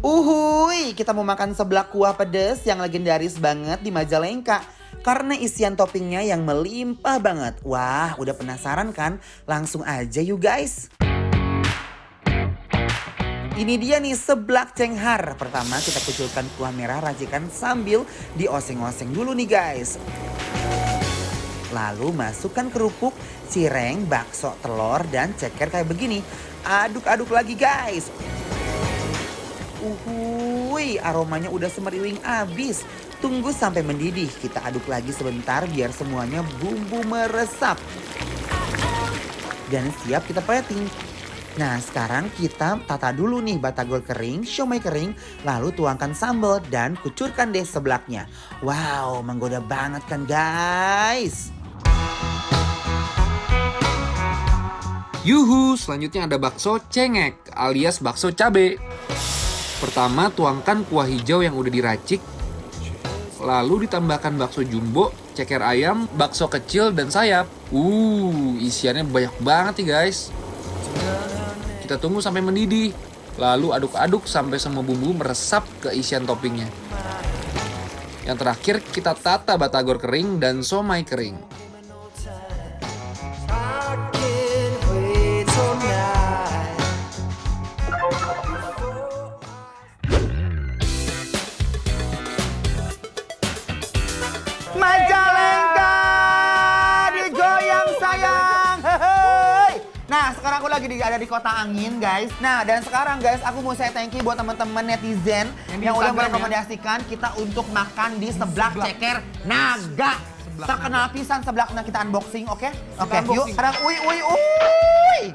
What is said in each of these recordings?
Uhuy, kita mau makan seblak kuah pedas yang legendaris banget di Majalengka. Karena isian toppingnya yang melimpah banget. Wah, udah penasaran kan? Langsung aja yuk guys. Ini dia nih seblak cenghar. Pertama kita kucurkan kuah merah racikan sambil dioseng-oseng dulu nih guys. Lalu masukkan kerupuk, cireng, bakso, telur, dan ceker kayak begini. Aduk-aduk lagi guys. Uhuy, aromanya udah semeriwing abis. Tunggu sampai mendidih. Kita aduk lagi sebentar biar semuanya bumbu meresap. Dan siap kita plating. Nah sekarang kita tata dulu nih batagor kering, siomay kering, lalu tuangkan sambal dan kucurkan deh seblaknya. Wow, menggoda banget kan guys. Yuhu, selanjutnya ada bakso cengek alias bakso cabe. Pertama tuangkan kuah hijau yang udah diracik. Lalu ditambahkan bakso jumbo, ceker ayam, bakso kecil, dan sayap. Isiannya banyak banget nih guys. Kita tunggu sampai mendidih. Lalu aduk-aduk sampai semua bumbu meresap ke isian toppingnya. Yang terakhir kita tata batagor kering dan somai kering. Majalengka digoyang sayang. Hehehe. Nah sekarang aku lagi ada di Kota Angin guys. Nah dan sekarang guys aku mau saya thank you buat teman-teman netizen yang udah merekomendasikan kita untuk makan di seblak ceker naga. Terkenal pisan seblak. Nah kita unboxing, oke? Oke, yuk. Sekarang uy.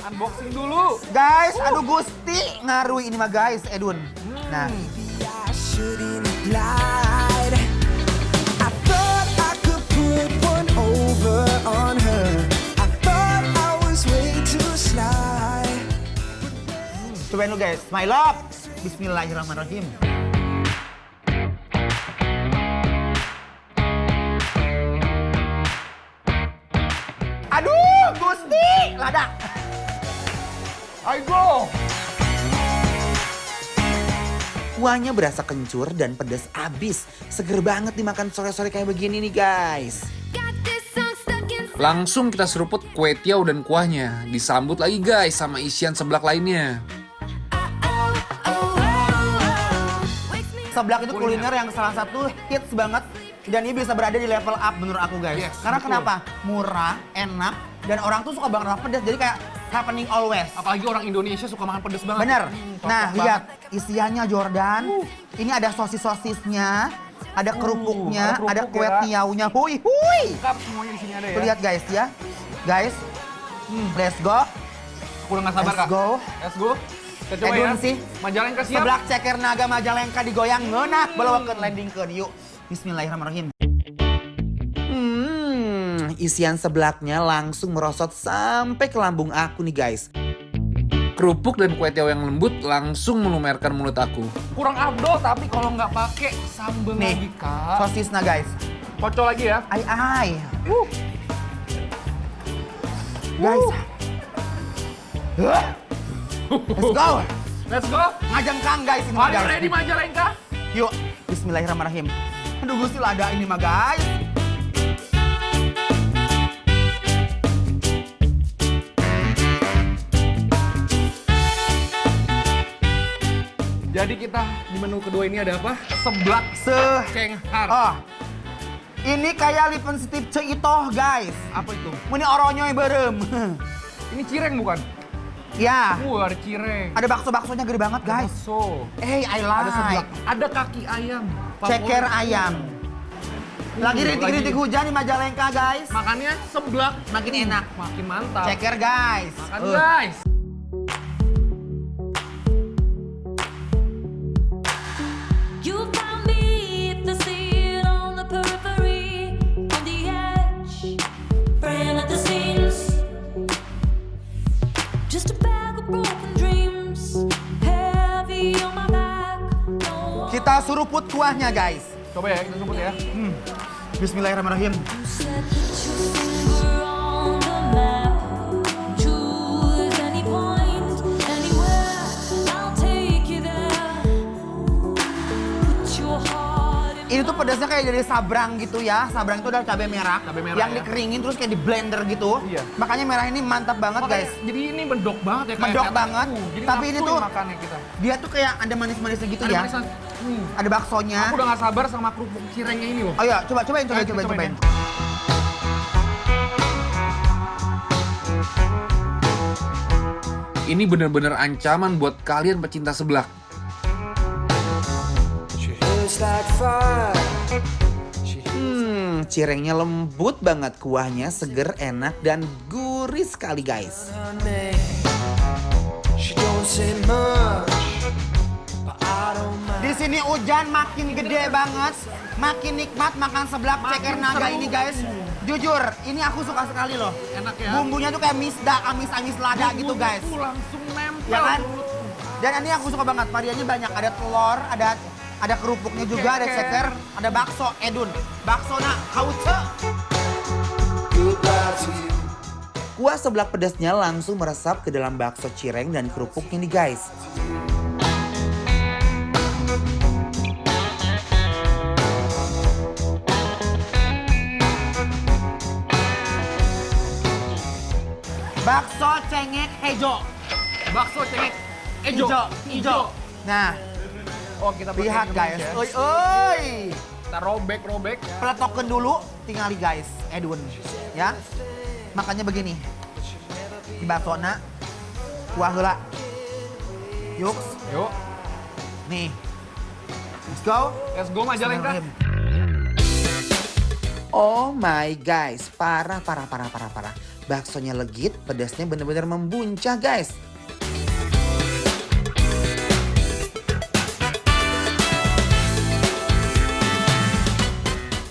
Unboxing dulu. Guys, aduh Gusti ngarui ini mah guys, Edun. Nah. Cobain lu guys, my love. Bismillahirrahmanirrahim. Aduh, Gusti, lada. Ayo. Kuahnya berasa kencur dan pedas abis. Seger banget dimakan sore-sore kayak begini nih guys. Langsung kita seruput kue tiaw dan kuahnya. Disambut lagi guys sama isian seblak lainnya. Seblak itu kuliner yang salah satu hits banget. Dan ini bisa berada di level up menurut aku guys. Yes, karena betul. kenapa? Murah, enak, dan orang tuh suka banget makan pedas. Jadi kayak happening always. Apalagi orang Indonesia suka makan pedas banget. Bener. Cocok Nah banget. lihat isiannya Jordan. Ini ada sosis-sosisnya, ada kerupuknya, ada ada kerupuk kue ya. tiaunya. Huy. Lengkap semuanya di sini ada ya. Tuh lihat guys ya. Guys, let's go. Aku udah gak sabar Let's Kak. go. Let's go. Kita coba Edun ya. sih. Majalengka siap. Seblak ceker naga Majalengka digoyang ngeunah. Balawakeun landingkeun yuk. Bismillahirrahmanirrahim. Isian seblaknya langsung merosot sampai ke lambung aku nih guys. Kerupuk dan kue tiaw yang lembut langsung melumerkan mulut aku. Kurang abdol tapi kalau nggak pakai sambal Nih, lagi Kak. sosisnya guys. Kocok lagi ya. Ai. Guys. Let's go. Let's go. Ngajengkang guys ini mah Are you guys. ready Majalengka? Yuk, bismillahirrahmanirrahim. Aduh Gusti lada ini mah guys. Jadi kita di menu kedua ini ada apa? Seblak cenghar. Oh. Ini kayak lipen stip ceitoh guys. Apa itu? Muni oronyoy berem. Ini cireng bukan? Ya, Ada cireng. ada bakso-baksonya gede banget guys. Bakso. I Ada like. seblak. Ada kaki ayam. Ceker Favorit. ayam. Lagi rintik-rintik hujan di Majalengka guys. Makannya seblak. Makin enak. Makin mantap. Ceker guys. Makan guys. You found me at the scene on the periphery, on the edge, praying at the scenes. Just a bag of broken dreams, heavy on my back. No one Kita suruput kuahnya guys. Coba ya, kita sebut ya. Bismillahirrahmanirrahim. said put your finger on the map. Choose any point, anywhere. I'll take you there. Ini tuh pedasnya kayak dari sabrang gitu ya. Sabrang itu adalah cabai merah. Cabai merah yang ya. dikeringin terus kayak di blender gitu. Iya. Makanya merah ini mantap banget Makanya, guys. jadi ini mendok banget ya. kayak Mendok tetek. banget. Jadi Tapi ini nafsu tuh- makannya kita. Dia tuh kayak ada manis-manisnya gitu Ada ya. manisan. Ada baksonya. Aku udah gak sabar sama kerupuk cirengnya ini loh. Oh iya, cobain. Ayo, kita cobain. cobain. Ini bener-bener ancaman buat kalian pecinta seblak. Cirengnya lembut banget, kuahnya seger, enak dan gurih sekali guys. Di sini hujan makin gede banget, makin nikmat makan seblak ceker naga ini guys. Jujur, ini aku suka sekali loh. Enak ya. Bumbunya tuh kayak misda, amis-amis lada gitu guys. Bumbunya tuh langsung nempel. Ya kan? di mulut. Dan ini aku suka banget, variannya banyak. Ada telur, ada kerupuknya juga, ada Ceker. ceker, ada bakso, edun. Bakso nak, kauce. Kuah seblak pedasnya langsung meresap ke dalam bakso cireng dan kerupuknya nih guys. Bakso cengek hejo. Bakso cengek. Ejo. Ijo. Nah, Oh kita pakai lihat ini, guys. ya. Oi. Kita robek-robek. Peletokin dulu, tinggali guys, Edwin. Ya, makanya begini. Di bakso-na, kuah heula. Yuks, Yuk. nih. Let's go. Let's go Majalengka. Oh my guys, parah. Baksonya legit, pedasnya bener-bener membuncah guys.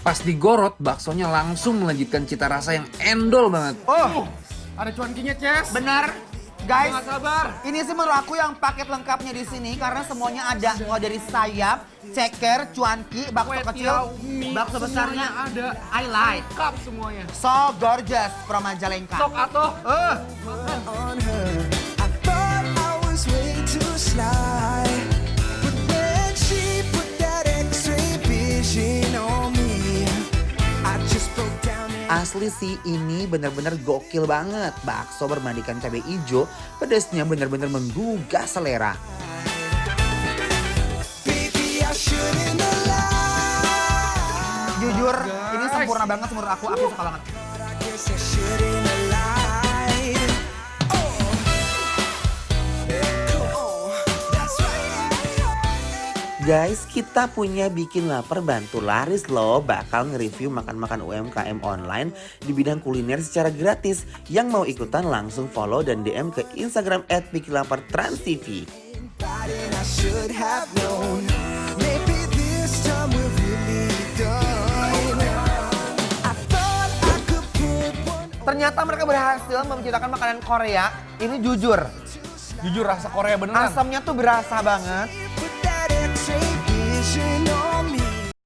Pas digorot, baksonya langsung melejitkan cita rasa yang endol banget. Oh, Ada cuankinya, Ces. benar. Guys, Gak sabar. ini sih menurut aku yang paket lengkapnya di sini karena semuanya ada, mulai dari sayap, ceker, cuanki, bakso Kue kecil, tiaw, mie, bakso besarnya. semuanya ada. I like. Lengkap semuanya. So gorgeous from Majalengka. Sok atuh. on her. I thought I was way too sly, but then she put that X-ray vision on me. I just broke down and Asli sih ini bener-bener gokil banget. Bakso bermandikan cabai hijau, pedasnya bener-bener menggugah selera. baby, I shouldn't have lied. Jujur, ini sempurna banget menurut aku suka banget. But I guess I shouldn't have lied. Oh, come on, that's right. Guys, kita punya Bikin Lapar Bantu Laris loh. Bakal nge-review makan-makan UMKM online di bidang kuliner secara gratis. Yang mau ikutan langsung follow dan DM ke Instagram @bikinlapartransTV. And I should have known. Maybe this time we're really done. I thought I could put one. Ternyata mereka berhasil menciptakan makanan Korea. Ini jujur, Jujur rasa Korea beneran. asamnya tuh berasa banget.